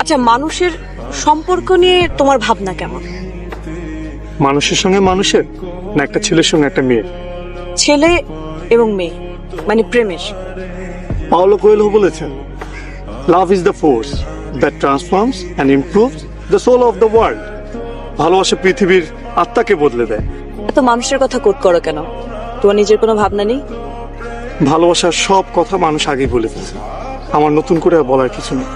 আচ্ছা, মানুষের সম্পর্ক নিয়ে তোমার ভাবনা কেমন? মানুষের সঙ্গে মানুষের, না একটা ছেলের সঙ্গে একটা মেয়ে? ছেলে এবং মেয়ে, মানে প্রেমের। পাওলো কোয়েলহো বলেছেন, love is the force that transforms and improves the soul of the world. ভালোবাসা পৃথিবীর আত্মাকে বদলে দেয়। এত মানুষের কথা কোট করো কেন? তোমার নিজের কোনো ভাবনা নেই? ভালোবাসার সব কথা মানুষ আগেই বলে ফেলছে, আমার নতুন করে আর বলার কিছু নেই।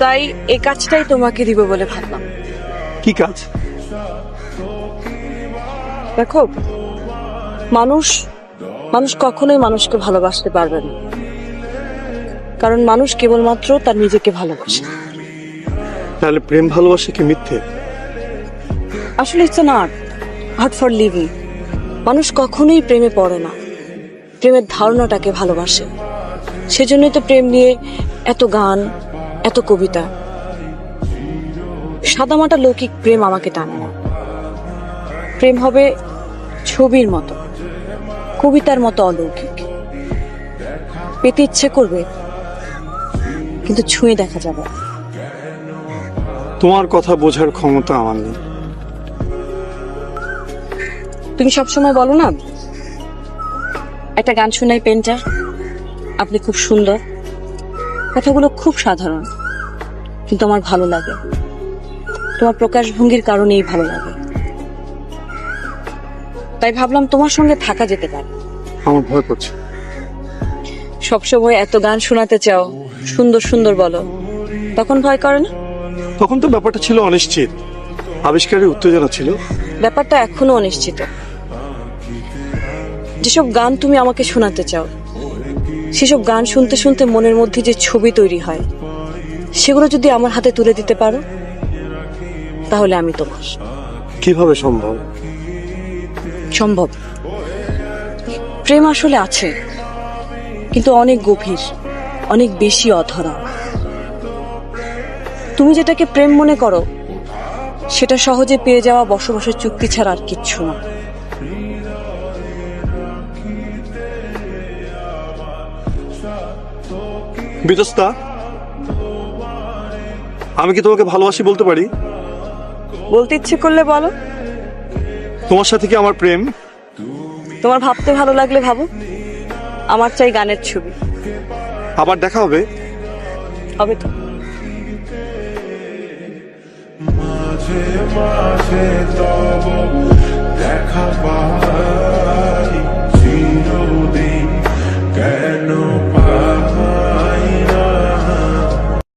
তাই এই কাজটাই তোমাকে দিব বলে ভাবলাম। কি কাজ? দেখো, মানুষ মানুষ কখনোই মানুষকে ভালোবাসতে পারবে না, কারণ মানুষ কেবলমাত্র তার নিজেকে ভালোবাসে। তাহলে প্রেম ভালোবাসা কি মিথ্যে? আসলে it's an art for living. মানুষ কখনোই প্রেমে পড়ে না, প্রেমের ধারণাটাকে ভালোবাসে। সেজন্যই তো প্রেম নিয়ে এত গান, এত কবিতা। সাদামাটা লৌকিক প্রেম আমাকে টানে না। প্রেম হবে ছবির মতো, কবিতার মতো অলৌকিক। পেতে ইচ্ছে করবে, কিন্তু ছুঁয়ে দেখা যাবে। তোমার কথা বোঝার ক্ষমতা আমার নেই। তুমি সবসময় বলো না, একটা গান শোনাই পেন্টার, আপনি খুব সুন্দর। কথাগুলো খুব সাধারণ, কিন্তু আমার ভালো লাগে। তোমার প্রকাশভঙ্গির কারণেই ভালো লাগে। তাই ভাবলাম তোমার সঙ্গে থাকা যেতে পারে। আমার ভয় করছে। সবসময় এত গান শোনাতে চাও, সুন্দর সুন্দর বলো, তখন ভয় করে না? তখন তো ব্যাপারটা ছিল অনিশ্চিত, আবিষ্কারের উত্তেজনা ছিল। ব্যাপারটা এখনো অনিশ্চিত। যেসব গান তুমি আমাকে শোনাতে চাও, সেসব গান শুনতে শুনতে মনের মধ্যে যে ছবি তৈরি হয়, সেগুলো যদি আমার হাতে তুলে দিতে পারো, তাহলে আমি তোমার। কিভাবে সম্ভব? সম্ভব। প্রেম আসলে আছে, কিন্তু অনেক গভীর, অনেক বেশি অধরা। তুমি যেটাকে প্রেম মনে করো, সেটা সহজে পেয়ে যাওয়া বসবাসের চুক্তি ছাড়া আর কিচ্ছু না। বিতস্তা, আমি কি তোমাকে ভালোবাসি বলতে পারি? বলতে ইচ্ছে করলে বলো। তোমার সাথে কি আমার প্রেম? তোমার ভাবতে ভালো লাগলে ভাবো। আমার চাই গানের ছবি। আবার দেখা হবে? হবে তো। মাঝে মাঝে তব দেখা পাই চিরদিন।